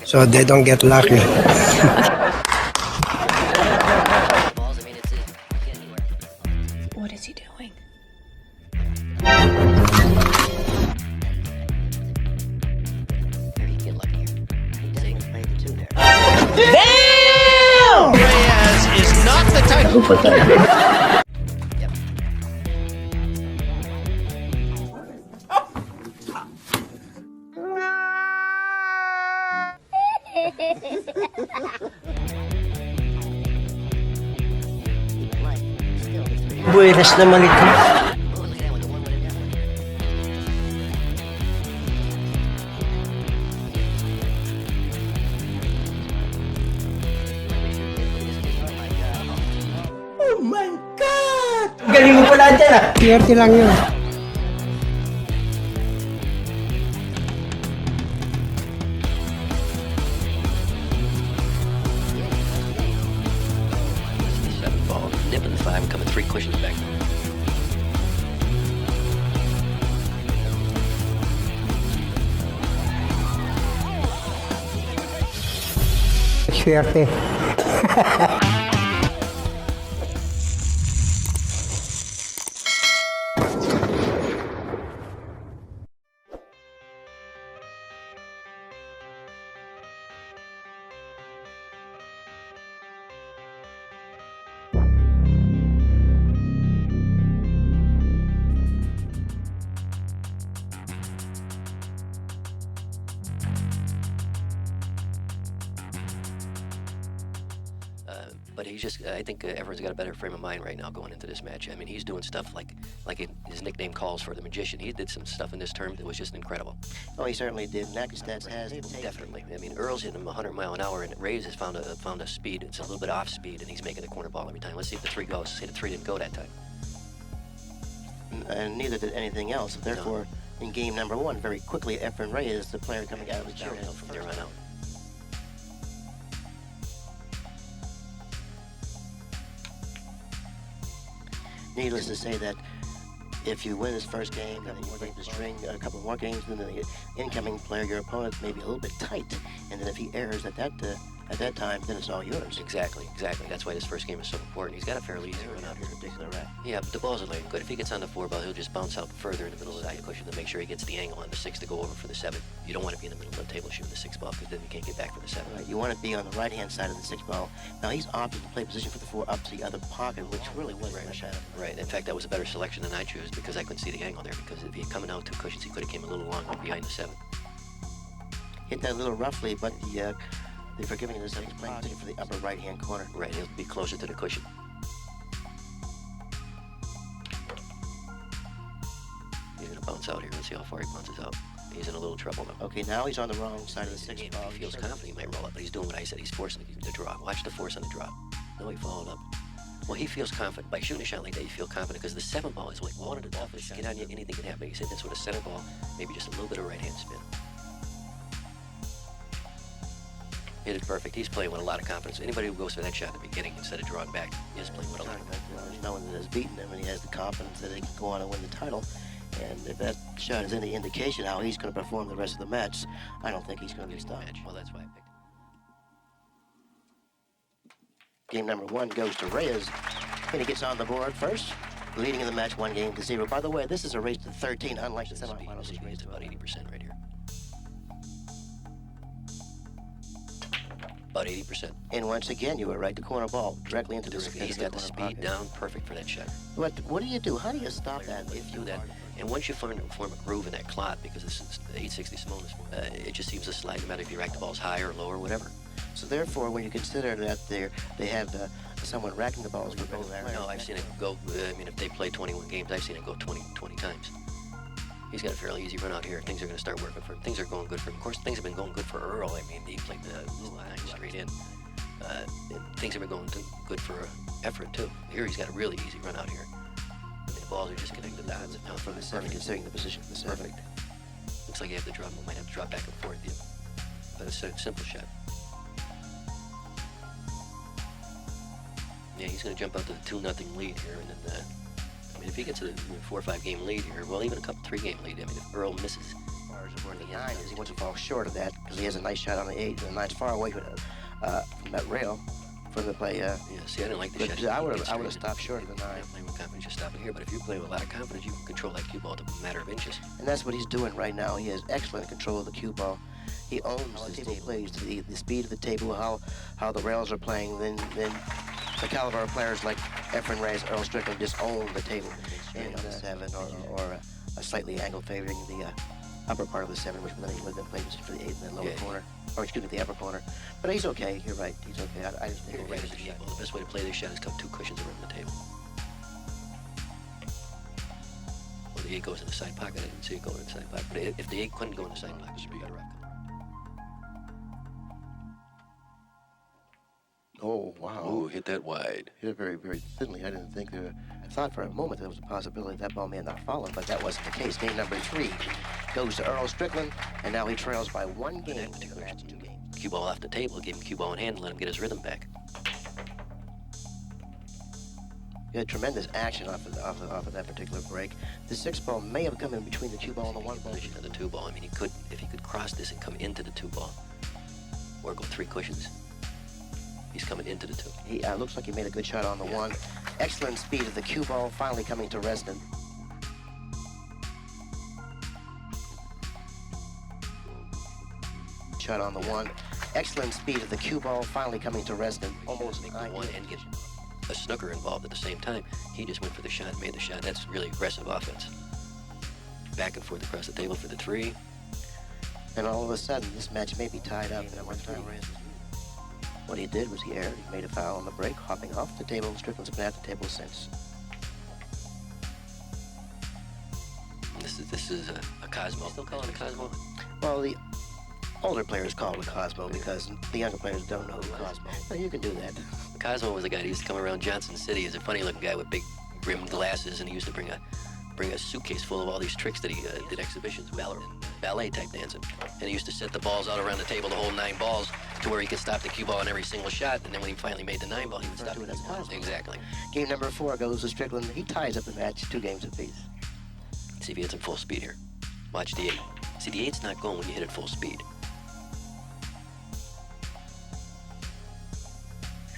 so they don't get lucky. What is he doing? Damn! Reyes is not the type. Buenas naman ito. Oh my God! Galing mo pala dyan ah! Swerte lang yun. Ball, nipping the 5 and coming 3 cushions back. Swerte. But he's just, I think Efren's got a better frame of mind right now going into this match. I mean, he's doing stuff like his nickname calls for, the Magician. He did some stuff in this term that was just incredible. Oh, he certainly did. Accu-Stats has Definitely. I mean, Earl's hitting him 100 mile an hour, and Reyes has found a speed. It's a little bit off speed, and he's making a corner ball every time. Let's see if the 3 goes. See, the 3 didn't go that time. And neither did anything else. Therefore, in game number 1, very quickly, Efren Reyes, the player coming out of his chair, Downhill from there on out. Needless to say that if you win this first game, then you're going to string a couple more games, and then the incoming player, your opponent, may be a little bit tight. And then if he errs at that time, then it's all yours. Exactly. That's why this first game is so important. He's got a fairly easy run out here. Particular rack. Yeah, but the balls are laying good. If he gets on the 4 ball, he'll just bounce out further in the middle of the cushion to make sure he gets the angle on the 6 to go over for the 7. You don't want to be in the middle of the table shooting the 6 ball, because then you can't get back for the 7. Right, you want to be on the right-hand side of the 6 ball. Now he's opted to play position for the 4 up to the other pocket, which really wasn't that bad. Right. In fact, that was a better selection than I chose, because I couldn't see the angle there. Because if he had coming out 2 cushions, he could have came a little longer behind the 7. Hit that a little roughly, but the forgiving this, he's playing position for the upper right-hand corner. Right. He'll be closer to the cushion. He's gonna bounce out here. Let's see how far he bounces out. He's in a little trouble though. Okay, now he's on the wrong side of the 6 ball. If he feels confident, he might roll up, but he's doing what I said. He's forcing the draw. Watch the force on the draw. No, he followed up. Well, he feels confident. By shooting a shot like that, you feel confident, because the 7 ball is like one of the toughest. Get on you, anything can happen. You say this with a center ball, maybe just a little bit of right-hand spin. Hit it perfect. He's playing with a lot of confidence. Anybody who goes for that shot in the beginning instead of drawing back is playing with a lot of confidence. No one that has beaten him, and he has the confidence that he can go on and win the title. And if that shot is any indication how he's going to perform the rest of the match, I don't think he's going to be stopped. Well, that's why I picked it. Game number 1 goes to Reyes, and he gets on the board first, leading in the match 1-0. By the way, this is a race to 13, unlike the semifinals. It's about 80% right here. About 80%. And once again, you were right. The corner ball directly into the He's got the speed down, perfect for that shot. What do you do? How do you stop that if you do that? And once you form a groove in that clot, because this is the 860 Simonis, it just seems to slide no matter if you rack the balls high or low or whatever. So therefore, when you consider that they have someone racking the balls for both players. No, I've seen it go. I mean, if they play 21 games, I've seen it go 20 times. He's got a fairly easy run out here. Things are going to start working for him. Things are going good for him. Of course, things have been going good for Earl. I mean, he played the line straight in. And things have been going good for Efren, too. Here, he's got a really easy run out here. I mean, the balls are just connecting the dots. Now for the 7, considering the position of the 7. Perfect. Looks like you have to drop. Might have to drop back and forth. Yeah. But it's a simple shot. Yeah, he's going to jump out to the 2-0 lead here, and then, I mean, if he gets a 4 or 5 game lead here, well, even a couple 3 game lead, I mean, if Earl misses Where the 9 is, he wants to fall short of that because he has a nice shot on the 8, and the 9's far away from that rail for him to play. Yeah, see, I didn't like the But shot. I would have stopped short of the 9. Playing with confidence, just stop it here. But if you play with a lot of confidence, you can control that cue ball to a matter of inches. And that's what he's doing right now. He has excellent control of the cue ball. He owns the table plays, the speed of the table, how the rails are playing. Then the caliber of players like Efren Reyes, Earl Strickland just own the table. And on the 7 or a slightly angle favoring the upper part of the 7, which would have been played for the 8 in the lower corner. Or excuse me, the upper corner. But he's okay. You're right. He's okay. I just think Right, well, the best way to play this shot is to have 2 cushions around the table. Well, the 8 goes in the side pocket. I didn't see it going in the side pocket. But if the 8 couldn't go in the side pocket, it should be better off. Oh, wow. Oh, hit that wide. Hit it very, very thinly. I didn't think I thought for a moment there was a possibility that ball may have not fallen, but that wasn't the case. Game number 3 goes to Earl Strickland, and now he trails by 1 game in the match, 2 games. Cue ball off the table, give him cue ball in hand, and let him get his rhythm back. He had tremendous action off of that particular break. The 6 ball may have come in between the 2 ball and the 1 ball. Position of the 2 ball. I mean, if he could cross this and come into the 2 ball, or go 3 cushions. He's coming into the 2. He looks like he made a good shot on the 1. Excellent speed of the cue ball, finally coming to rest. Shot on the 1. Excellent speed of the cue ball, finally coming to rest. And almost make the 1 and get a snooker involved at the same time. He just went for the shot, made the shot. That's really aggressive offense. Back and forth across the table for the 3. And all of a sudden, this match may be tied up. And what he did was he erred. He made a foul on the break, hopping off the table. Strickland's been at the table since. This is a Cosmo. Still call it a Cosmo? Well, the older players call it a Cosmo because the younger players don't know Cosmo. But you can do that. Cosmo was a guy that used to come around Johnson City. He's a funny-looking guy with big rimmed glasses, and he used to bring a suitcase full of all these tricks that he did exhibitions with, ballet-type dancing. And he used to set the balls out around the table, the whole 9 balls, to where he could stop the cue ball on every single shot, and then when he finally made the 9 ball, he would stop it. Exactly. Game number 4 goes to Strickland. He ties up the match, 2 games apiece. See if he hits him full speed here. Watch the 8. See, the 8's not going when you hit it full speed.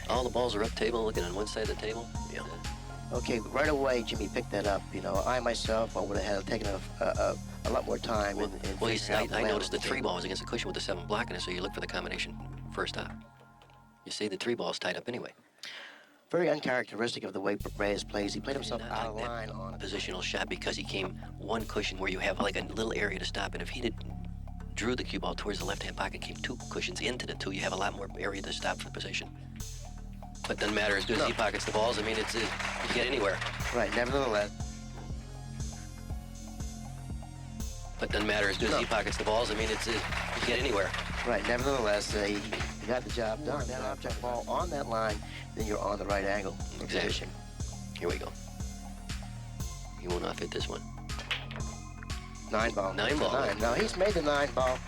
All the balls are up table, looking on one side of the table. Yeah. Okay, right away, Jimmy picked that up. You know, I myself, I would have taken a lot more time. Well, I noticed the 3 ball was against the cushion with the 7 blocking it, so you look for the combination first up. You see the 3 ball's tied up anyway. Very uncharacteristic of the way Reyes plays. He played himself out of line on a positional shot because he came 1 cushion where you have like a little area to stop, and if he drew the cue ball towards the left-hand pocket, came 2 cushions into the 2, you have a lot more area to stop for position. But doesn't matter as good as he pockets the balls. I mean, you can get anywhere. Right, nevertheless. But doesn't matter as good as he pockets the balls. I mean, you can get anywhere. Right, nevertheless, he got the job done. That object ball on that line, then you're on the right angle. Exactly. Here we go. He will not fit this one. 9 ball. 9 ball. 9. Now, he's made the 9 ball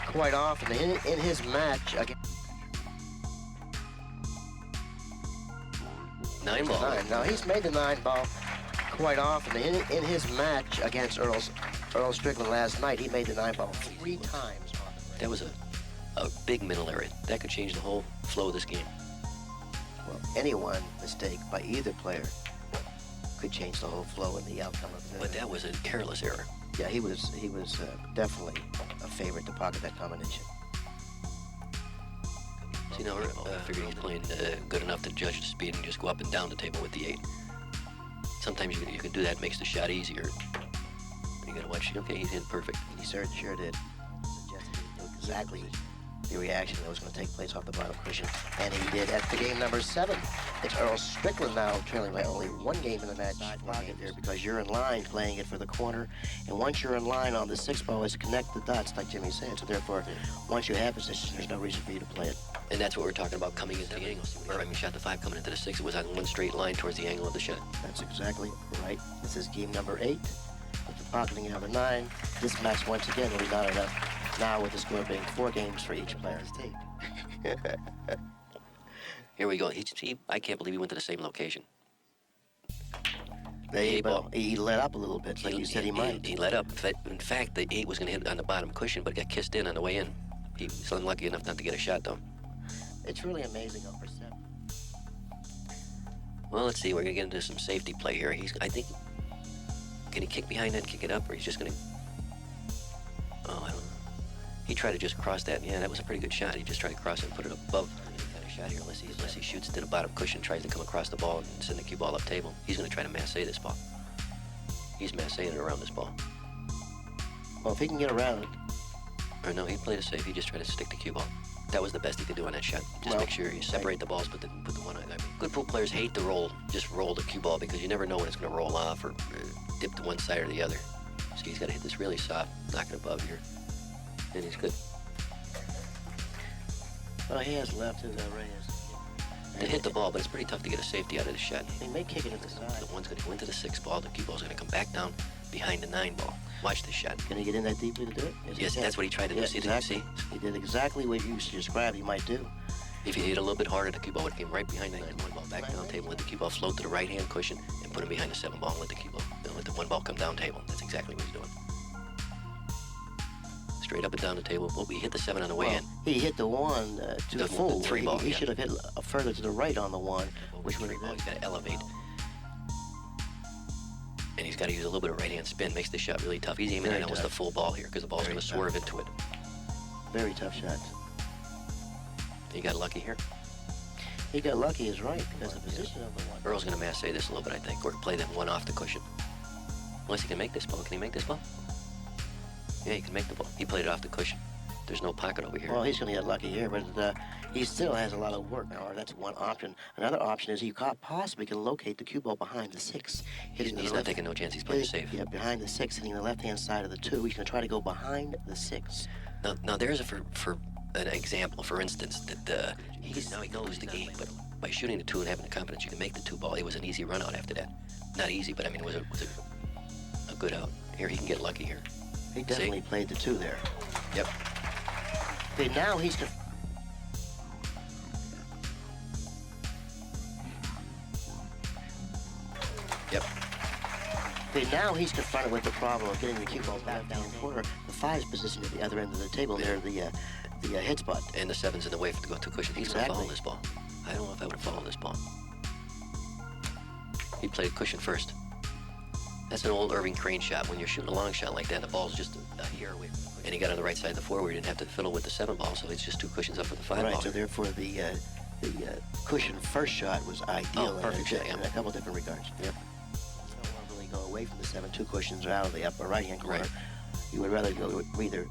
quite often in his match against 9 ball. 9. Now, he's made the 9 ball quite often in his match against Earl Strickland last night. He made the 9 ball 3 times. That was a big middle area. That could change the whole flow of this game. Well, any one mistake by either player could change the whole flow and the outcome of the. But that was a careless error. Yeah, he was definitely a favorite to pocket that combination. See, now I figured he's playing good enough to judge the speed and just go up and down the table with the 8. Sometimes you can do that, makes the shot easier. You gotta watch. Okay, he's in perfect. He sure did. Suggested he knew exactly the reaction that was going to take place off the bottom cushion, and he did. At the game number 7, it's Earl Strickland now trailing by only 1 game in the match. Pocket there because you're in line playing it for the corner, and once you're in line on the 6 ball is to connect the dots, like Jimmy said. So therefore, once you have position, there's no reason for you to play it. And that's what we're talking about coming into the angle. Or I mean, shot the 5 coming into the 6. It was on 1 straight line towards the angle of the shot. That's exactly right. This is game number 8. With the pocketing of a 9, this match once again will be knotted up. Now with the score being 4 games for each player's team. Here we go. I can't believe he went to the same location. The 8 ball. He let up a little bit, like you said he might. He let up. In fact, the 8 was going to hit on the bottom cushion, but got kissed in on the way in. He was unlucky enough not to get a shot, though. It's really amazing how perceptive. Well, let's see. We're going to get into some safety play here. I think, can he kick behind that and kick it up, or he's just going to... Oh, I don't know. He tried to just cross that. Yeah, that was a pretty good shot. He just tried to cross it and put it above. He got a shot here unless he shoots to the bottom cushion, tries to come across the ball and send the cue ball up table. He's going to try to masse this ball. He's masseing it around this ball. Well, if he can get around it. Or no, he played it safe. He just tried to stick the cue ball. That was the best he could do on that shot. Just make sure you separate the balls, put the one on. I mean, good pool players hate to just roll the cue ball because you never know when it's going to roll off or dip to one side or the other. So he's got to hit this really soft, knock it above here, and he's good. Well, he has left his Reyes. To hit the ball, but it's pretty tough to get a safety out of the shot. He may kick it to the side. The one's going to go into the 6 ball. The cue ball's going to come back down behind the 9 ball. Watch this shot. Can he get in that deeply to do it? Yes, that's what he tried to do. Yeah, See, exactly. See? He did exactly what you described he might do. If he hit a little bit harder, the cue ball would have came right behind the 9 ball, back down table, let the cue ball float to the right-hand cushion, and put him behind the 7 ball, and let the cue ball, and let the 1 ball come down table. That's exactly what he's doing. Straight up and down the table. Well, he hit the 7 on the way in. He hit the 1 to the full. The 3 ball. He should have hit further to the right on the 1, which would have been. He's got to elevate. And he's got to use a little bit of right-hand spin. Makes the shot really tough. He's aiming at almost the full ball here because the ball's going to swerve into it. Very tough shot. He got lucky here. He got lucky is right because the position of the 1. Earl's going to masse this a little bit, I think, or play that 1 off the cushion. Unless he can make this ball. Can he make this ball? Yeah, he can make the ball. He played it off the cushion. There's no pocket over here. Well, he's going to get lucky here, but he still has a lot of work now. That's one option. Another option is he possibly can locate the cue ball behind the 6. He's not taking no chance. He's playing safe. Yeah, behind the 6, hitting the left-hand side of the 2. He's going to try to go behind the 6. Now there's for an example, for instance, that he knows the game, but by shooting the 2 and having the confidence you can make the 2 ball, it was an easy run out after that. Not easy, but I mean, it was a good out. Here, he can get lucky here. He definitely played the 2 there. Yep. Okay, now he's going to... Yep. Okay, now he's confronted with the problem of getting the cue ball back down the corner. The 5's positioned at the other end of the table near the hit spot. And the 7's in the way for to go 2 cushions. He's going to follow this ball. I don't know if I would have followed this ball. He played cushion first. That's an old Irving Crane shot. When you're shooting a long shot like that, the ball's just a hair away. And he got on the right side of the 4 where he didn't have to fiddle with the 7 ball, so it's just 2 cushions up for the 5 ball. Right, so therefore the cushion first shot was ideal perfect shot, in a couple different regards. Yep. You don't really go away from the 7. 2 cushions are out of the upper right-hand corner. Right. You would rather go either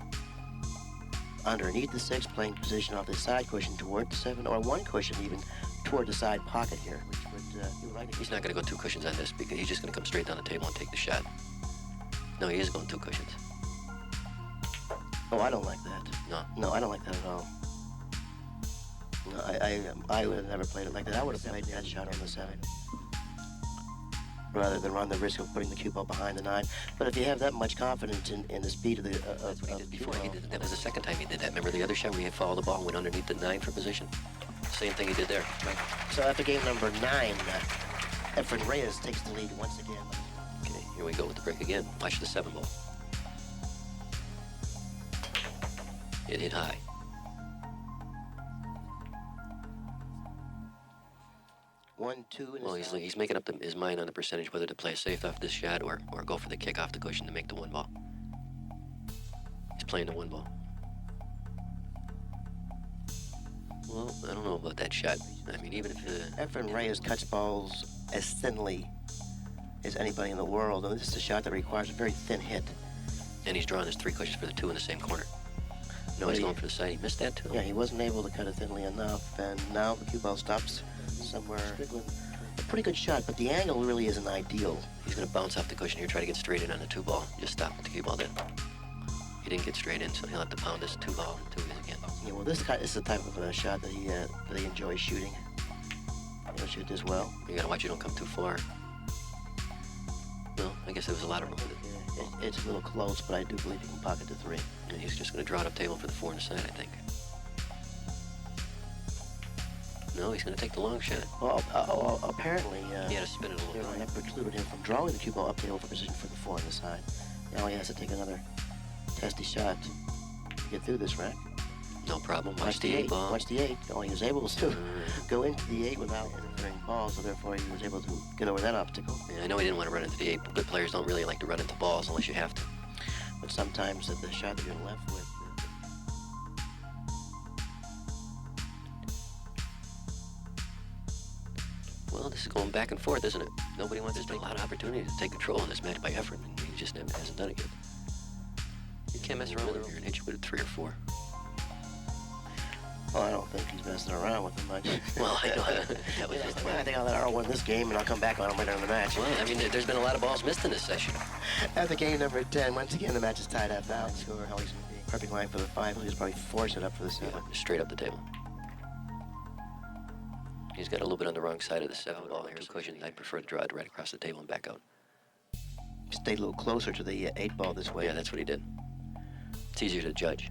underneath the 6, playing position off the side cushion toward the 7, or 1 cushion even toward the side pocket here, which would you would like. He's not going to go 2 cushions on this because he's just going to come straight down the table and take the shot. No, he is going 2 cushions. Oh, I don't like that. No. No, I don't like that at all. No, I would have never played it like that. I would have played that shot on the 7. Rather than run the risk of putting the cue ball behind the 9. But if you have that much confidence in the speed of the That's what he did before. That was the second time he did that. Remember the other shot where he had followed the ball and went underneath the 9 for position? Same thing he did there. Right. So after game number 9, Efren Reyes takes the lead once again. Okay, here we go with the break again. Watch the 7 ball. It hit high. One, two, and well, he's making up his mind on the percentage whether to play safe off this shot or go for the kick off the cushion to make the 1 ball. He's playing the 1 ball. Well, I don't know about that shot. I mean, even if... Efren Reyes cuts balls as thinly as anybody in the world, and this is a shot that requires a very thin hit. And he's drawing his 3 cushions for the 2 in the same corner. No, he's going for the side. He missed that, too. Yeah, he wasn't able to cut it thinly enough, and now the cue ball stops somewhere. A pretty good shot, but the angle really isn't ideal. He's going to bounce off the cushion here, try to get straight in on the 2 ball. Just stop with the cue ball then. He didn't get straight in, so he'll have to pound this 2 ball and 2 his again. Yeah, well, this is the type of shot that he enjoys shooting. He'll shoot this well. You got to watch you don't come too far. No, I guess there was a lot of room with it. It's a little close, but I do believe he can pocket the 3. And he's just going to draw it up table for the 4 on the side, I think. No, he's going to take the long shot. Well, apparently, He had to spin it a little bit. that precluded him from drawing the cue ball up the over position for the 4 on the side. Now he has to take another testy shot to get through this rack. No problem. Watch the 8 ball. Watch the 8. Oh, he was able to go into the 8 without interfering balls, so therefore he was able to get over that obstacle. Yeah, I know he didn't want to run into the 8, but good players don't really like to run into balls unless you have to. But sometimes the shot that you're left with. Well, this is going back and forth, isn't it? Nobody wants to take a lot of opportunity to take control in this match by Efren, and he just hasn't done it yet. You can't mess around with him. You're an inch with a 3 or 4. Well, I don't think he's messing around with him much. Well, I know. That was just I think I'll let Earl win this game, and I'll come back on him later in the match. Well, I mean, there's been a lot of balls missed in this session. After game number 10, once again, the match is tied up now. Score, Holly's going to be perfect line for the 5. He'll just probably force it up for the 7. Yeah, straight up the table. He's got a little bit on the wrong side of the 7 ball here. 2 cushions. I'd prefer to draw it right across the table and back out. Stay a little closer to the 8 ball this way. Yeah, that's what he did. It's easier to judge.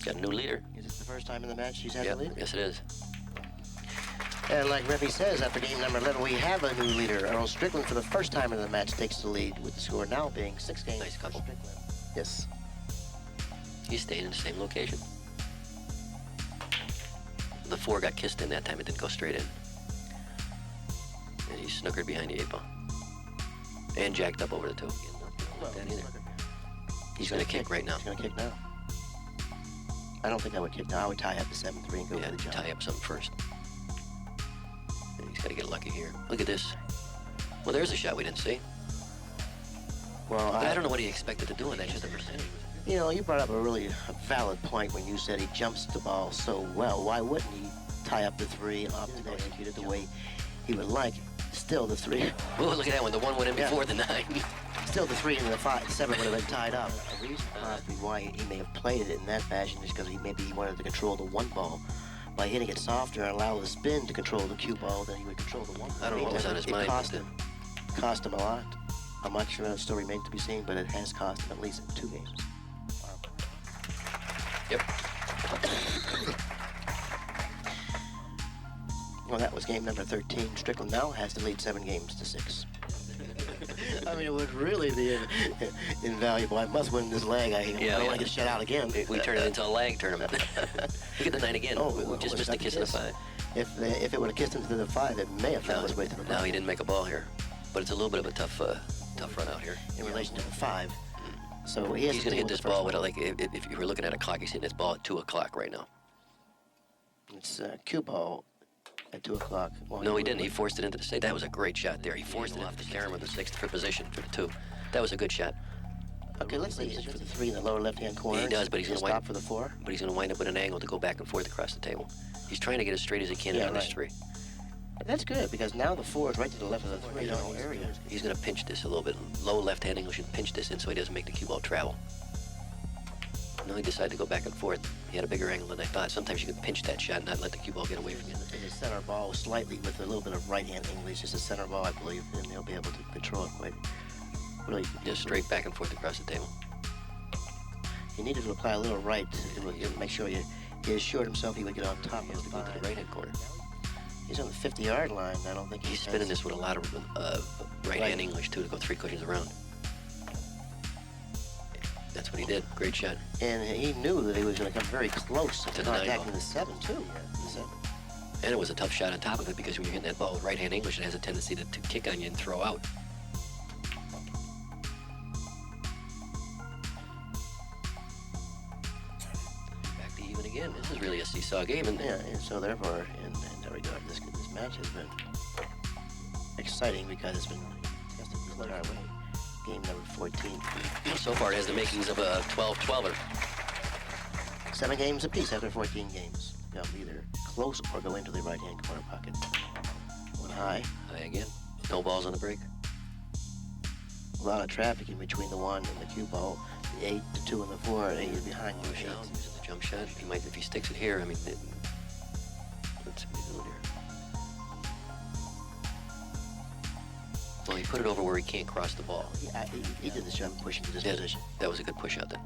Got a new leader. Is this the first time in the match he's had Yep, the lead? yes it is. And like Reppy says, after game number 11, we have a new leader. Earl Strickland, for the first time in the match, takes the lead, with the score now being 6 games. Nice couple. for Strickland. Yes. He's staying in the same location. The 4 got kissed in that time. It didn't go straight in. And he snookered behind the 8 ball. And jacked up over the 2. Well, That either. He's going to kick right now. He's going to kick now. I don't think I would kick now. I would tie up the 7-3 and go Yeah, for the jump. tie up something first. And he's got to get lucky here. Look at this. Well, there's a shot we didn't see. Well, I don't know what he expected to do in that just a percentage. You know, you brought up a really valid point when you said he jumps the ball so well. Why wouldn't he tie up the 3 and opt to execute it the way he would like? Still the 3. Oh, look at that one. The 1 went in Yeah. before the 9. Still the 3 and the 7 would have been tied up. A reason possibly why he may have played it in that fashion is because he wanted to control the 1 ball. By hitting it softer and allow the spin to control the cue ball, then he would control the 1 ball. I don't know what was on his It mind. cost him a lot. How much still remains to be seen, but it has cost him at least 2 games. Yep. Well, that was game number 13. Strickland now has to lead 7 games to 6. I mean, it would really be invaluable. I must win this leg. I don't want to get shut out again. We turn it into a lag tournament. Look at the 9 again. We just missed a kiss in the 5. If it would have kissed into the 5, it may have found its way to the No, he didn't make a ball here. But it's a little bit of a tough run out here. in relation to the 5. So he's He's going to hit this ball with if you were looking at a clock, he's hitting this ball at 2 o'clock right now. It's cue ball at 2 o'clock. Well, No, he didn't. He forced it into the 6. That was a great shot there. He forced it off the camera with the 6th for position for the 2. That was a good shot. Okay, let's see. For the 3 in the lower left-hand corner. He does, but he's going to stop for the 4. But he's going to wind up with an angle to go back and forth across the table. He's trying to get as straight as he can on this 3. That's good, because now the 4 is right to the left of the 3 in the area. He's going to pinch this a little bit. Low left-hand angle should pinch this in so he doesn't make the cue ball travel. No, he decided to go back and forth. He had a bigger angle than I thought. Sometimes you can pinch that shot and not let the cue ball get away from you. It's a center ball slightly with a little bit of right-hand angle. It's just a center ball, I believe, and he'll be able to control it quite really. Just straight back and forth across the table. He needed to apply a little right to make sure he assured himself he would get on top He of has the to go to the 5. right-hand corner. He's on the 50-yard line. I don't think He's spinning this with a lot of right-hand English, too, to go 3 cushions around. That's what he did. Great shot. And he knew that he was going to come very close to the 9 contacting ball. the 7, too. Yeah, the 7. And it was a tough shot on top of it because when you're hitting that ball with right-hand English, it has a tendency to kick on you and throw out. Back to even again. This is really a seesaw game, and Yeah, and so therefore, in that regard, this match has been exciting because it's been tested the entire way. Game number 14. so far it has the makings of a 12-12er. 7 games apiece after 14 games. They'll either close or go into the right-hand corner pocket. 1 high. High again. No balls on the break. A lot of traffic in between the 1 and the cue ball. The 8, the 2, and the 4. 8 is behind you. Push out, using the jump shot. He might, if he sticks it here, I mean, let's see what he's doing here. Well, he put it over where he can't cross the ball. He did this job pushing to this position. That was a good push out then.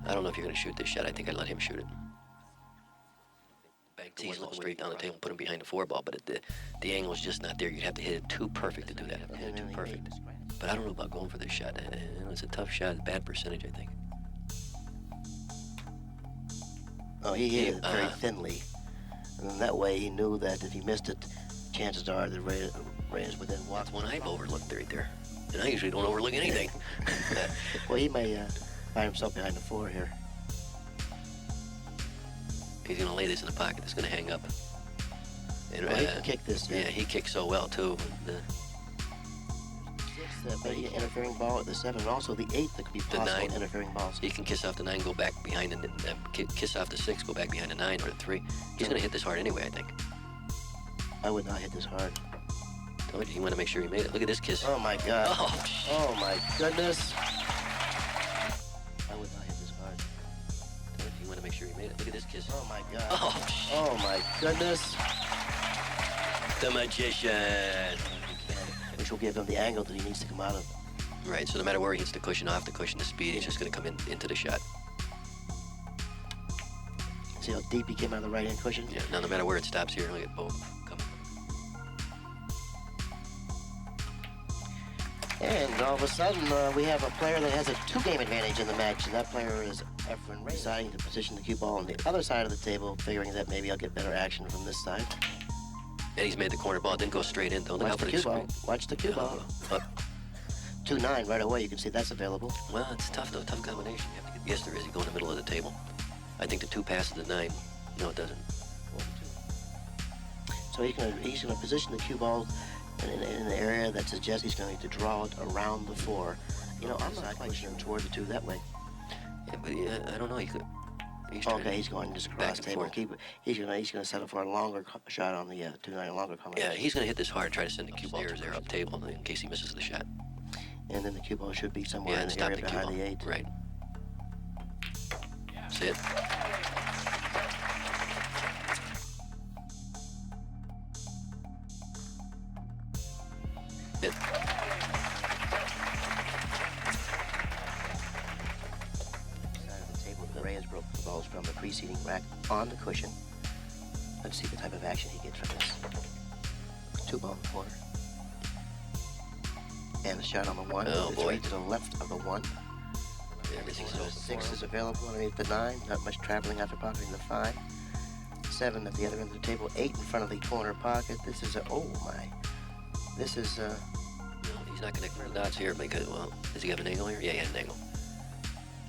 I don't know if you're going to shoot this shot. I think I'd let him shoot it. Bank the one straight down the table and put him behind the 4-ball, but the angle's just not there. You'd have to hit it too perfect to do that. Hit it too perfect. But I don't know about going for this shot. It's a tough shot. Bad percentage, I think. Oh, he hit it very thinly. And then that way he knew that if he missed it, chances are that Reyes would then walk. That's one I've overlooked right there. And I usually don't overlook anything. Well, he may find himself behind the 4 here. He's going to lay this in the pocket. It's going to hang up. And, Well, he can kick this. Yeah, he kicks so well, too. But he interfering ball at the 7, and also the 8 that could be possible 9. interfering balls. He can kiss off the 9, go back behind, and kiss off the 6, go back behind the 9 or the 3. He's going to hit this hard anyway, I think. I would not hit this hard. Told you, he wanted to make sure he made it. Look at this kiss. Oh my God. Oh, my goodness. I would not hit this hard. Told you, he wanted to make sure he made it. Look at this kiss. Oh my God. Oh, Oh my goodness. the magician. Which will give him the angle that he needs to come out of. Right, so no matter where he hits the cushion, off the cushion, the speed, he's just going to come into the shot. See how deep he came out of the right-hand cushion? Yeah, now no matter where it stops here, look at both. Come. And all of a sudden, we have a player that has a 2-game advantage in the match, and that player is Efren Reyes, deciding to position the cue ball on the other side of the table, figuring that maybe I'll get better action from this side. And he's made the corner ball. It didn't go straight in, though. Look Watch out the for cue the ball. screen. Watch the cue ball. Up. 2-9 right away. You can see that's available. Well, it's tough, though. Tough combination. You have to get, yes, there is. You go in the middle of the table. I think the 2 passes the 9. No, it doesn't. 1, 2. So he's gonna position the cue ball in an area that suggests he's going to draw it around the 4. You know, I'm not quite sure toward the 2 that way. Yeah, but I don't know. You could. He's going just across the table and keep it. He's gonna settle for a longer shot on the 2-9, a longer combination. Yeah, he's going to hit this hard, try to send the cue ball there up table in case he misses the shot. And then the cue ball should be somewhere Yeah, in and the stop area the cue behind ball. the 8. Right. Sit. Hit. Side of the table, the Reyes broke the balls from the preceding rack on the cushion. Let's see the type of action he gets from this. 2 ball in the corner. And a shot on the 1. Oh, It's boy. right to the left of the 1. Everything's So open. 6 is available underneath the 9. Not much traveling after pocketing the 5. 7 at the other end of the table. 8 in front of the corner pocket. This is oh my. This is No, he's not connecting the dots here because, well, does he have an angle here? Yeah, he has an angle.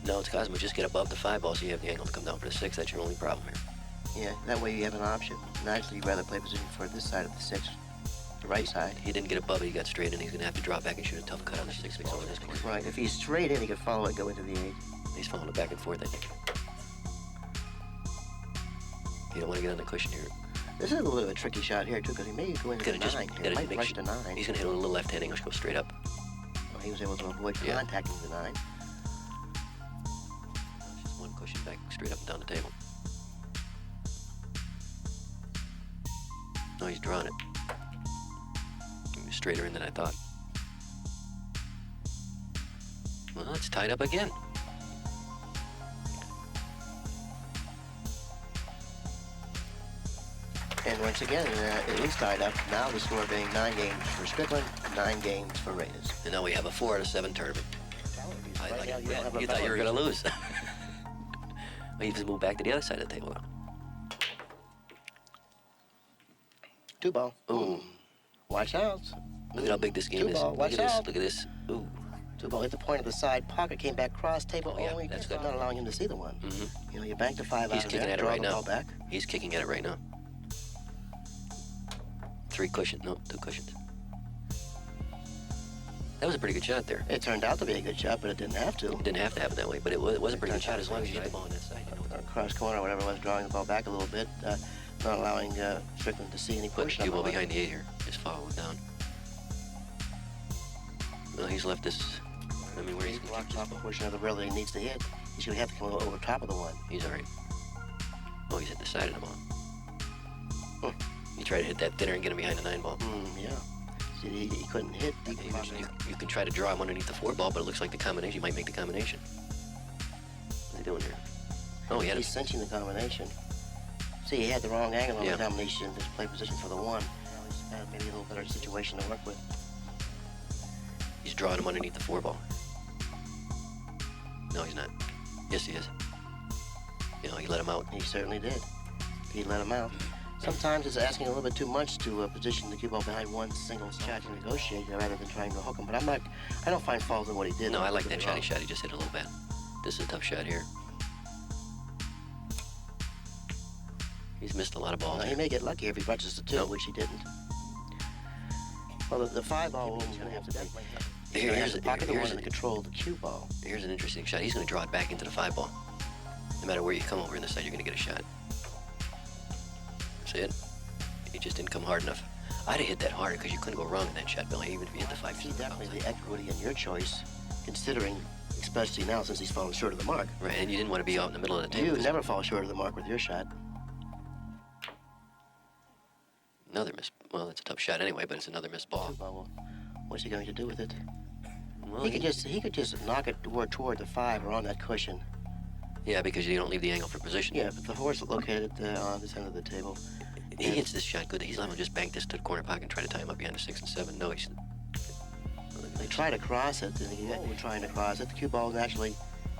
No, it's Cosmo. Just get above the 5 ball so you have the angle to come down for the 6. That's your only problem here. yeah, that way you have an option. And actually, you'd rather play position for this side of the 6, the right side. He didn't get above it. He got straight in. He's going to have to drop back and shoot a tough cut on the 6 over this corner. Right, if he's straight in, he could follow it, go into the 8. He's following it back and forth, I think. You don't want to get on the cushion here. This is a little bit of a tricky shot here, too, because he may go into the 9 here. Might rush the 9. He's going to hit a little left-hand English, go straight up. Well, he was able to avoid Yeah. contacting the 9. Just one cushion back, straight up and down the table. No, he's drawing it. Straighter in than I thought. Well, it's tied up again. And once again, it is tied up. Now the score being 9 games for Strickland, 9 games for Reyes. And now we have a 4 out of 7 tournament. Right now, you don't have a You thought you were going to balance. lose. Well, you just move back to the other side of the table now. 2 ball. Ooh. Watch out. Look at how big this game 2 is. ball. Look Watch at this. out. Look at this. Ooh. 2 ball hit the point of the side pocket, came back cross table, Oh, yeah, only that's just good. not allowing him to see the 1. Mm-hmm. You know, you bank the 5 He's out of kicking there, at it draw right the now. ball back. He's kicking at it right now. 3 cushions. No, 2 cushions. That was a pretty good shot there. It turned out to be a good shot, but it didn't have to. It didn't have to happen that way, but it was a pretty good shot as long as you hit the ball on that side. You know. Cross corner, whatever it was, drawing the ball back a little bit, not allowing Strickland to see any Put the push. cue ball behind the 8 here. Just follow it down. Well, he's left this. I mean, where he's He going to blocks keep off this a ball. portion of the rail that he needs to hit. He's going to have to come over top of the 1. He's all right. Oh, he's at the side of the ball. Huh. You try to hit that thinner and get him behind the 9 ball. Yeah. See, he couldn't hit deep. You can try to draw him underneath the 4 ball, but it looks like the combination. You might make the combination. doing here? Oh, he had He's cinching the combination. See, he had the wrong angle on Yeah. the combination, his play position for the 1. Now he's had maybe a little better situation to work with. He's drawing him underneath the 4 ball. No, he's not. Yes, he is. You know, he let him out. He certainly did. He let him out. Sometimes it's asking a little bit too much to position the cue ball behind one single shot to negotiate rather than trying to hook him. But I don't find fault in what he did. No, I like that shot he shot. He just hit a little bad. This is a tough shot here. He's missed a lot of balls. He may get lucky if he bunches the 2, Nope. which he didn't. Well, the 5 ball is going to have to be. Here's the pocket the 1 and the control of the cue ball. Here's an interesting shot. He's going to draw it back into the 5 ball. No matter where you come over in the side, you're going to get a shot. See it? He just didn't come hard enough. I'd have hit that harder because you couldn't go wrong in that shot, Billy, even if you hit the 5. See, definitely the equity in your choice, considering, especially now since he's fallen short of the mark. Right, and you didn't want to be out in the middle of the table. You never fall short of the mark with your shot. Another miss. Well, it's a tough shot anyway, but it's another missed ball. Well, what's he going to do with it? Well, He could just knock it toward the 5 or on that cushion. Yeah, because you don't leave the angle for position. Yeah, but the horse located on this end of the table. He hits this shot good. He's liable to just bank this to the corner pocket and try to tie him up behind the 6 and 7. No, he's... They try to cross it, and he was trying to cross it. The cue ball is actually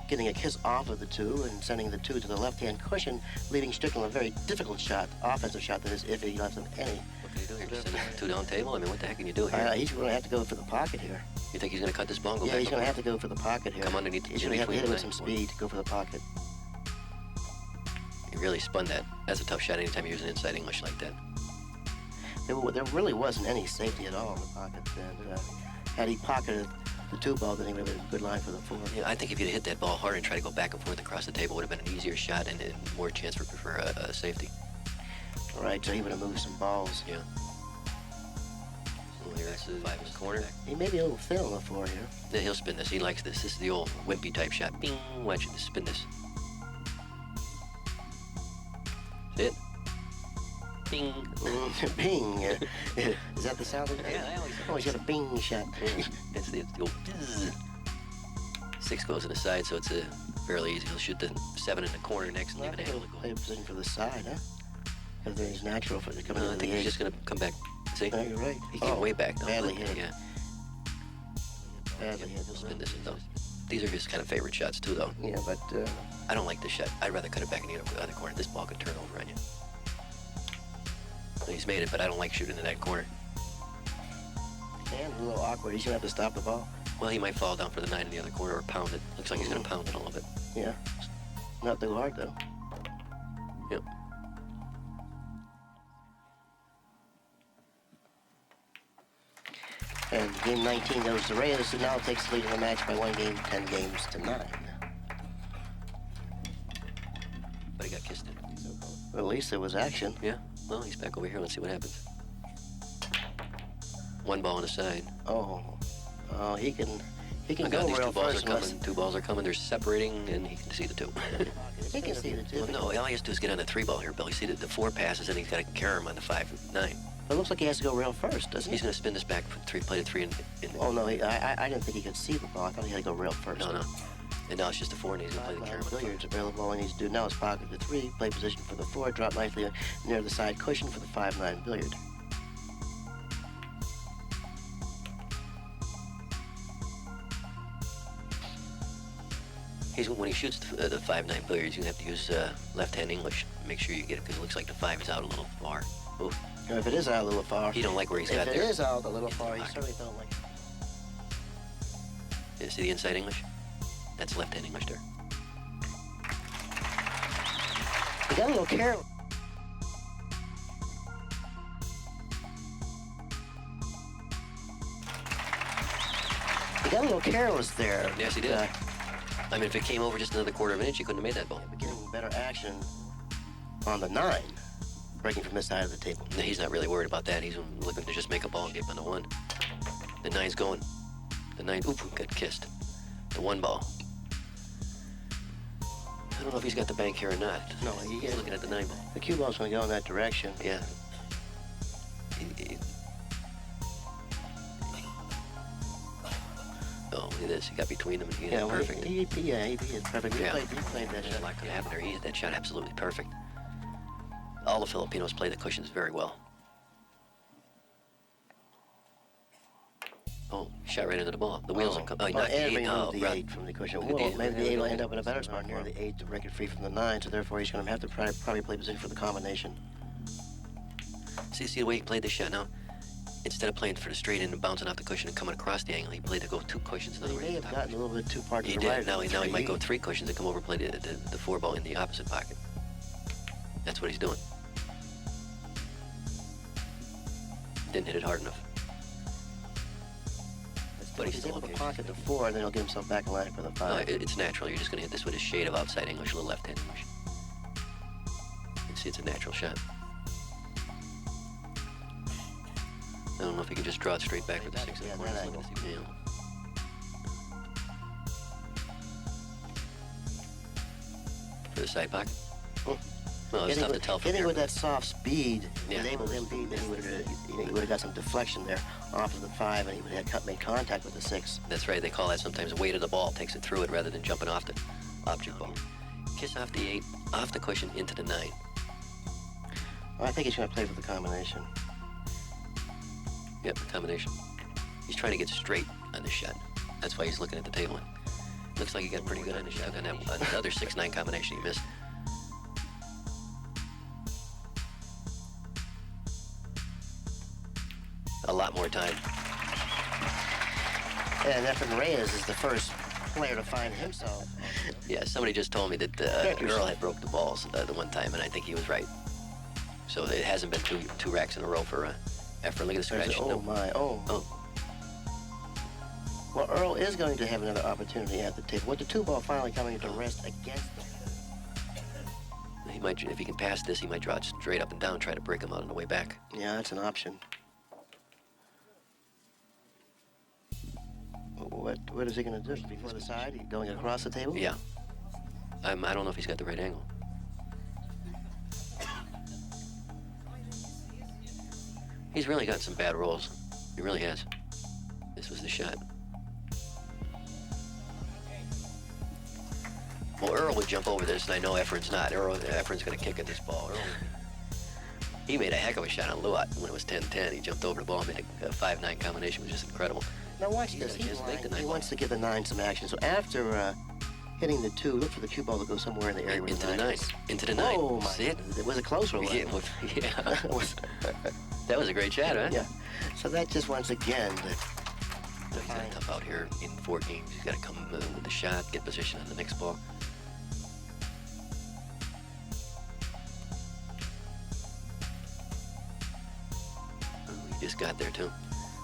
getting a kiss off of the 2 and sending the 2 to the left-hand cushion, leaving Strickland a very difficult shot, offensive shot that is, if he left him any. What can you do here? Just send the 2 down table? I mean, what the heck can you do here? He's going to have to go for the pocket here. You think he's going to cut this ball and go Yeah, back? he's going to have to go for the pocket here. Come underneath, He's going to have to hit it with some between speed to go for the pocket. He really spun that. That's a tough shot anytime you use an inside English like that. There really wasn't any safety at all in the pocket. And had he pocketed the 2 ball, then he would have been a good line for the 4. Yeah, I think if you'd hit that ball hard and try to go back and forth across the table, would have been an easier shot and more chance for a safety. All right, so he would have moved some balls. Yeah. Well, here, that's the 5 in the corner. He may be a little thin on the 4 here. Then he'll spin this. He likes this. This is the old wimpy type shot. Bing! Watch it. Spin this. See it? Bing! Bing. Is that the sound? Yeah, I always... Oh, he's got a bing shot. It's the old bzz. 6 goes in the side, so it's fairly easy. He'll shoot the 7 in the corner next and leave an angle to go. Play a position for the side, huh? Because then he's natural for coming No, I into think the he's 8. just going to come back. See? No, you're right. He came way back, though. Badly hit. Yeah. Badly hit. He'll spin this in, though. These are his kind of favorite shots, too, though. Yeah, but I don't like this shot. I'd rather cut it back and get it over the other corner. This ball could turn over on you. He's made it, but I don't like shooting in that corner. and a little awkward. He's gonna have to stop the ball. Well, he might fall down for the 9 in the other corner or pound it. Looks like he's going to pound it a little bit. Yeah. Not too hard though. Yep. And game 19 goes to Reyes, and now takes the lead in the match by 1 game, 10 games to 9. But he got kissed in. Well, at least there was action. Yeah. Well, he's back over here. Let's see what happens. 1 ball on the side. Oh, he can Oh, go God, these real 2 balls are first. coming. 2 balls are coming. They're separating, and he can see the 2. He can see the 2. Well, no, all he has to do is get on the 3 ball here, Billy. See the 4 passes, and he's got to carry him on the 5, 9. But it looks like he has to go rail first, doesn't he? He's going to spin this back, play the 3 in Oh, no, I didn't think he could see the ball. I thought he had to go rail first. No. And now it's just a 4, and he's going to play the carry. Billiards available. All he needs to do now is pocket the 3, play position for the 4, drop nicely near the side cushion for the 5-9 billiard. When he shoots the 5-9 billiards, you have to use left-hand English. Make sure you get it, because it looks like the 5 is out a little far. Oof. If it is out a little far. He don't like where he's got If there. it is out a little far, he certainly don't like it. Yeah, see the inside English? That's left-hand English there. He got a little careless. He got a little careless there. Yes, he did. I mean, if it came over just another quarter of an inch, he couldn't have made that ball. Getting better action on the 9, breaking from this side of the table. No, he's not really worried about that. He's looking to just make a ball shape on the 1. The 9's going. The 9, oop, got kissed. The 1 ball. I don't know if he's got the bank here or not. No, He's looking at the 9 ball. The cue ball's going to go in that direction. Yeah. Oh, look at this. He got between them and he hit Yeah, it well, perfect. he is perfect. He Yeah. played that There's a shot. lot could happen there. He hit that shot absolutely perfect. All the Filipinos play the cushions very well. Oh, shot right into the ball. The wheels will come. Oh, he knocked the and 8. removed Oh, the bro. 8 from the cushion. Look at Well, the- maybe the look at 8 will the- end up in a better spot near the 8 to break it free from the 9, so therefore he's going to have to probably play position for the combination. See the way he played this shot now? Instead of playing for the straight in and bouncing off the cushion and coming across the angle, he played to go 2 cushions. In other He words, may have gotten a little bit too far to he the did. right. Now he might go 3 cushions and come over and play the 4 ball in the opposite pocket. That's what he's doing. Didn't hit it hard enough. But He's able to pocket the 4, and then he'll get himself back in line for the 5. It's natural. You're just going to hit this with a shade of outside English, a little left-hand English. You see, it's a natural shot. I don't know if he can just draw it straight back with the 6 in the corner. that Look at this, yeah. For the side pocket. Well, it's tough to tell from Hitting here. with that soft speed, Yeah. enabled him to, then he would have got some deflection there off of the 5, and he would have made contact with the 6. That's right. They call that sometimes weight of the ball takes it through it rather than jumping off the object ball. Kiss off the 8, off the cushion, into the 9. Well, I think he's going to play for the combination. Yep, combination. He's trying to get straight on this shot. That's why he's looking at the table. Looks like he got pretty good on the shot. On that another 6-9 combination he missed. A lot more time. And Efren Reyes is the first player to find himself. Yeah, somebody just told me that Earl had broke the balls the one time, and I think he was right. So it hasn't been two racks in a row for Efren. Look at the scratch. Oh, my. Oh. Well, Earl is going to have another opportunity at the table. With the 2-ball finally coming to rest against him. He might, if he can pass this, he might draw it straight up and down, try to break him out on the way back. Yeah, that's an option. What is he going to do? Before the side? He going across the table? Yeah. I don't know if he's got the right angle. He's really got some bad rolls. He really has. This was the shot. Well, Earl would jump over this, and I know Efren's not. Efren's going to kick at this ball. He made a heck of a shot on Luat when it was 10-10. He jumped over the ball, made a 5-9 combination. It was just incredible. Now watch this. He wants to give the 9 some action. So after hitting the 2, look for the cue ball to go somewhere in the area. Into the 9. Into the 9. Oh, my. See it? It was a close one. Yeah. That was a great shot, huh? Yeah. So that just once again. He's got to tough out here in 4 games. He's got to come with the shot, get position on the next ball. He just got there, too.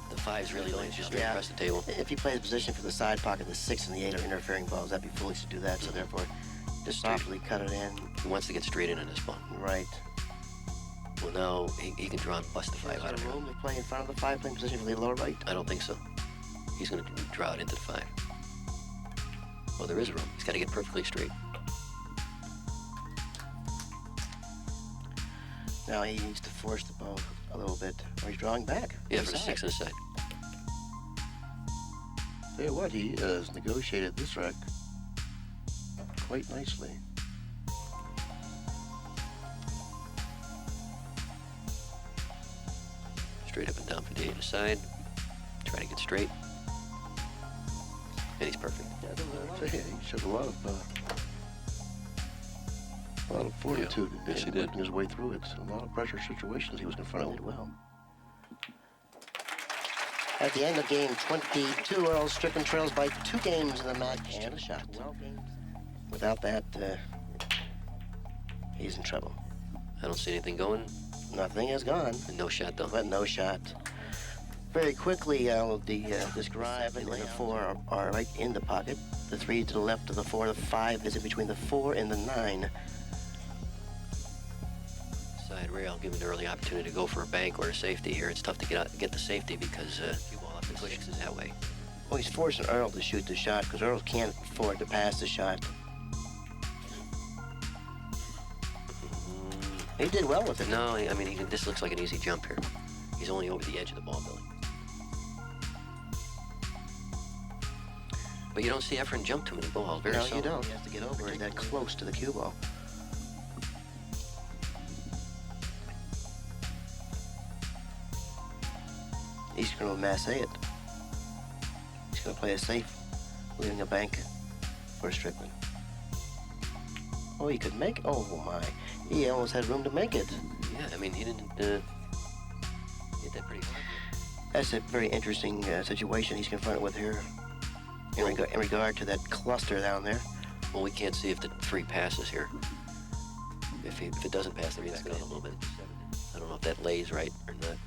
The 5's really going just straight across the table. If he plays position for the side pocket, the 6 and the 8 are interfering balls. That'd be foolish to do that. So therefore, just softly cut it in. He wants to get straight in on this ball. Right. Well, now he can draw and bust the 5 out of Is there it. room to play in front of the 5, playing position for the lower right? I don't think so. He's going to draw it into the 5. Well, there is room. He's got to get perfectly straight. Now he needs to force the ball a little bit, or he's drawing back. Yeah, for the 6 on the side. Tell you what, he has negotiated this rack quite nicely. Straight up and down for the 8 on the side. Try to get straight. And he's perfect. Yeah, he showed a lot of fortitude Yes, he in did. working his way through it. A lot of pressure situations he was confronted well. At the end of game 22, Earl Strickland trails by 2 games in the match and a shot. 12 games. Without that, he's in trouble. I don't see anything going. Nothing is gone, And no shot, though. but no shot. Very quickly, I'll describe the 4 are right in the pocket. The 3 to the left of the 4. The 5 is in between the 4 and the 9. Side rail, give him an early opportunity to go for a bank or a safety here. It's tough to get the safety because cue ball off the cushions is that way. Well, he's forcing Earl to shoot the shot because Earl can't afford to pass the shot. He did well with it. No, I mean, this looks like an easy jump here. He's only over the edge of the ball, Billy. But you don't see Efren jump too many balls. Very No, seldom. you don't. He has to get over it that close to the cue ball. He's going to masse it. He's going to play it safe, leaving a bank for Strickland. Oh, he could make. Oh my! He almost had room to make it. Yeah, I mean, he didn't hit that pretty hard. That's a very interesting situation he's confronted with here in regard to that cluster down there. Well, we can't see if the 3 passes here. If it doesn't pass, then he's back out a little bit. I don't know if that lays right or not.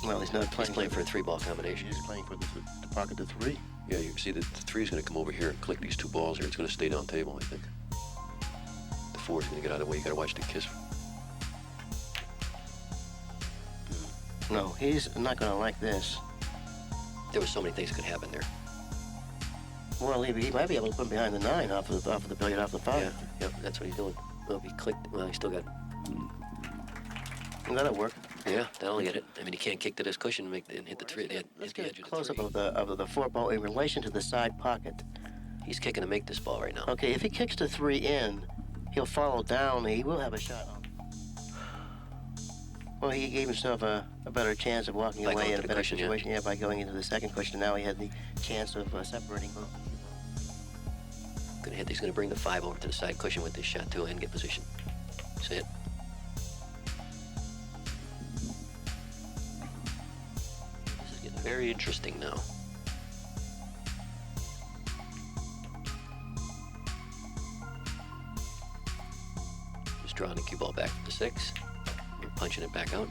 Well, he's not playing. He's playing for a 3-ball combination. He's playing for the pocket to 3. Yeah, you can see that the 3 is going to come over here and click these 2 balls here. It's going to stay down table, I think. The 4 is going to get out of the way. You got to watch the kiss. No, he's not going to like this. There were so many things that could happen there. Well, he might be able to put behind the 9 off of the billiard off the 5. Yeah, yep, that's what he's doing. Well, he clicked. Well, he still got. That'll work. Yeah, that'll get it. I mean, he can't kick to this cushion and hit the 3. Let's get a close-up of the 4 ball in relation to the side pocket. He's kicking to make this ball right now. Okay, if he kicks the 3 in, he'll follow down. He will have a shot on. Well, he gave himself a better chance of walking By away going in to a the better cushion, situation. Yeah, by going into the second cushion. Now he had the chance of separating both. He's gonna bring the 5 over to the side cushion with this shot too and get position. See it? This is getting very interesting now. Just drawing the cue ball back from the 6. We're punching it back out.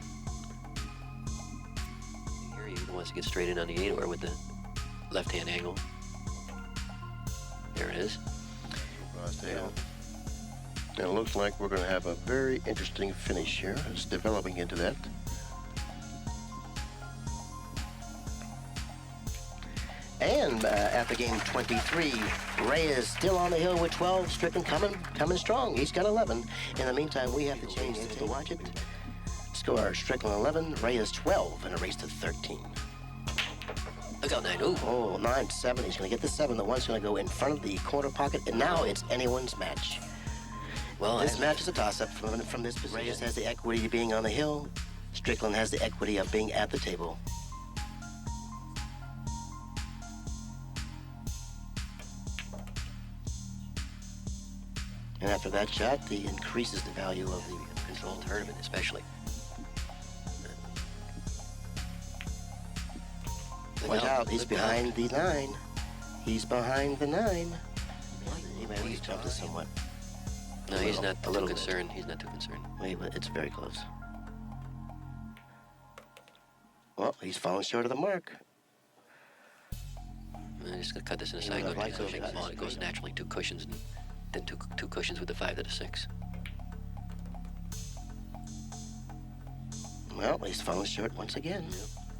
Here he wants to get straight in on the 8 or with the left-hand angle. There it is. Yeah. And it looks like we're going to have a very interesting finish here. It's developing into that. And after game 23, Reyes still on the hill with 12. Strickland coming strong. He's got 11. In the meantime, we have to change it to watch it. Score, Strickland 11, Reyes 12, and a race to 13. Look out, 9. Ooh. Oh, 9-7. He's going to get the 7. The 1's going to go in front of the corner pocket, and now it's anyone's match. Well, This match is a toss-up from this position. Reyes has the equity of being on the hill. Strickland has the equity of being at the table. And after that shot, he increases the value of the Controlled tournament, especially. Watch out, he's Look behind the 9. He's behind the 9. He may have jumped it somewhat. No, he's not A too little bit. concerned. He's not too concerned. Wait, but it's very close. Well, he's falling short of the mark. I'm just gonna cut this in a Yeah, side. I like those It shots. goes naturally 2 cushions, and then two cushions with the 5 to the 6. Well, he's falling short once again.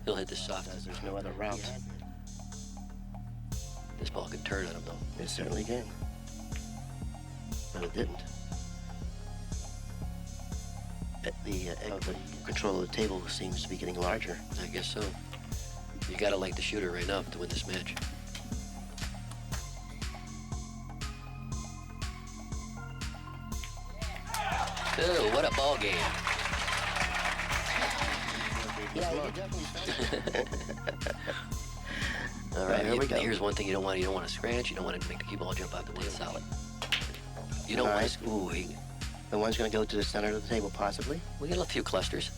He'll hit this soft. There's no other route. This ball could turn on him though. It certainly can. But it didn't. The control of the table seems to be getting larger. I guess so. You gotta like the shooter right now to win this match. Oh, what a ball game! Yeah, you definitely All right, here we go. Here's one thing you don't want. You don't want to scratch. You don't want to make the cue ball jump out the table. Solid. You don't All want right. to. Ooh, The 1's going to go to the center of the table, possibly. we got a few clusters.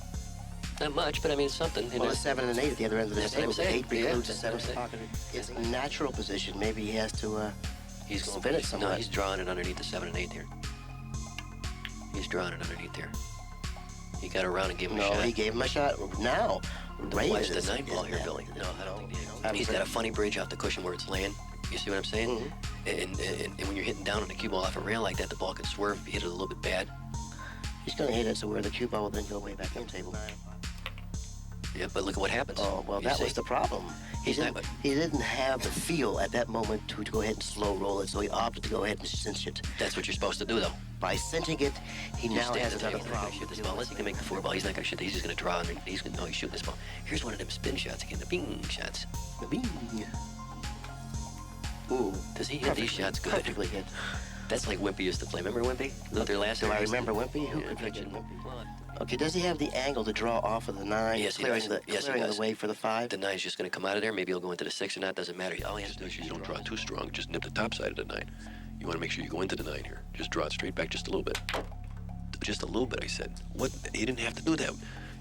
Not much, but I mean it's something. Well, a 7 and 8 at the other end of the That's what I'm table. The saying. 8 precludes Yeah, the that's what 7 I'm pocket. It's a natural position. Maybe he has to He's going spin it No, somewhat. he's drawing it underneath the 7 and 8 here. He's drawing it underneath there. He got around and gave him a No, shot. he gave him a shot. Now, Why Reyes is the is 9 ball here, yeah. Billy? No, I don't think he I is. He's got a funny bridge off the cushion where it's laying. You see what I'm saying? Mm-hmm. And when you're hitting down on the cue ball off a rail like that, the ball can swerve if you hit it a little bit bad. He's going to hit it so where the cue ball will then go way back in the table. Yeah, but look at what happens. Oh, well, You that see? was the problem. He He's not- didn't have the feel at that moment to go ahead and slow roll it, so he opted to go ahead and cinch it. That's what you're supposed to do, though. By cinching it, he You now stand has at the another table, he's not gonna problem. shoot this ball. Unless he can make the 4 ball, he's not going to shoot. He's just going to draw. He's going to know he's shooting this ball. Here's one of them spin shots again, the bing shots. Bing. Ooh. Does he hit these shots good? Perfectly hit. That's like Wimpy used to play. Remember Wimpy? Their last Do I series? remember Wimpy? Who Yeah, could forget Wimpy. Wimpy? Okay, does he have the angle to draw off of the 9, Yes, he clearing, does. the, Yes, he clearing does. the way for the 5? The 9's just going to come out of there. Maybe he'll go into the 6 or not. Doesn't matter. All he has to do is You don't draw too strong. Just nip the top side of the 9. You want to make sure you go into the 9 here. Just draw it straight back just a little bit. Just a little bit, I said. What? He didn't have to do that.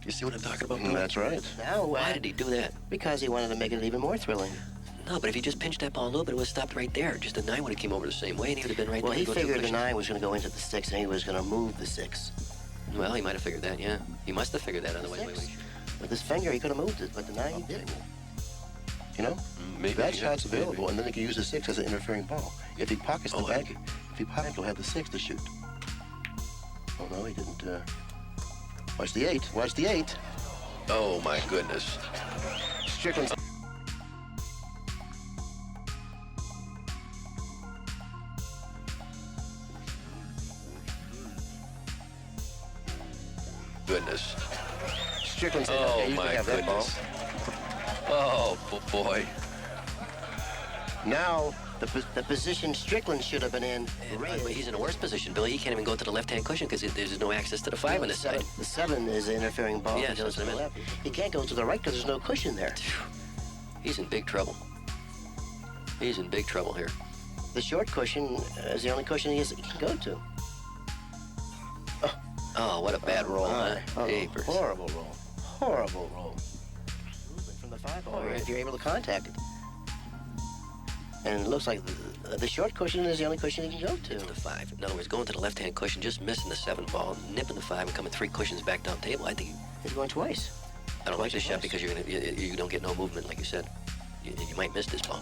You see what I'm talking about? That's right. Now, Why did he do that? Because he wanted to make it even more thrilling. No, but if he just pinched that ball a little bit, it would have stopped right there. Just the 9 would have came over the same way, and he would have been right Well, there. he to go figured the to 9 was going to go into the 6, and he was going to move the 6. Well, he might have figured that, yeah. He must have figured that, otherwise. Six. With his finger, he could have moved it, but the 9 he didn't. You know? Maybe. That yeah, shot's available, maybe. and then he can use the 6 as an interfering ball. If he pockets the back, if he pockets, he'll have the 6 to shoot. Oh, no, he didn't. Watch the 8. Watch the 8. Oh, my goodness. Strickland's. Goodness. Strickland said, Oh, okay, you my can have that ball. goodness. Oh, boy. Now, the position Strickland should have been in. And by the way, he's in a worse position, Billy. He can't even go to the left-hand cushion because there's no access to the 5 on this side. The 7 is an interfering ball. Yeah, that goes that's to what the I meant. left. He can't go to the right because there's no cushion there. He's in big trouble. He's in big trouble here. The short cushion is the only cushion he can go to. Oh, what a bad roll, huh? Oh, Papers. horrible roll. Horrible roll. Movement from the 5 ball, if you're able to contact it. And it looks like the short cushion is the only cushion he can go to. It's the 5. In other words, going to the left-hand cushion, just missing the 7 ball, nipping the 5, and coming 3 cushions back down the table. I think He's going twice. I don't like this shot Twice. because you don't get no movement, like you said. You might miss this ball.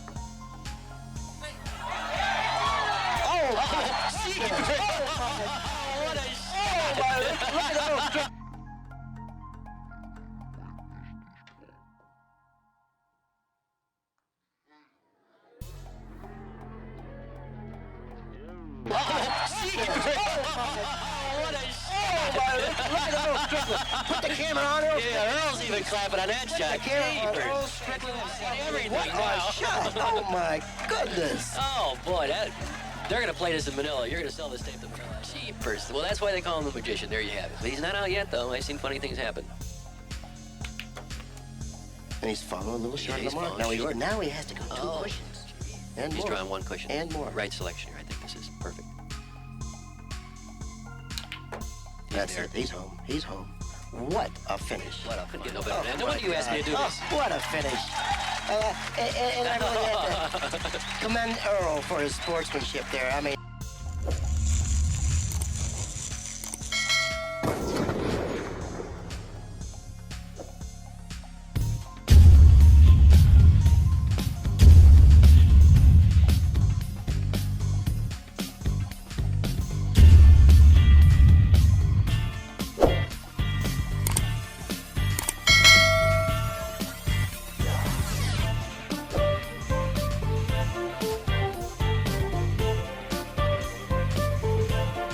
Put the camera on Earl. Yeah, Earl's even clapping on that shot. The camera on Earl Strickland. Everything What a now. shot. Oh, my goodness. Oh, boy, they're going to play this in Manila. You're going to sell this tape to Manila. Jeepers. Well, that's why they call him the magician. There you have it. But he's not out yet, though. I've seen funny things happen. And he's following a little short of he's the mark. following short. Now he has to go 2 Oh. cushions. And He's more. drawing 1 cushion. And more. Right selection here. I think this is perfect. That's there. it. He's home. He's home. What a finish. What up? Couldn't get no better than that. No wonder you asked me to do this. What a finish. And I really have to commend Earl for his sportsmanship there. I mean...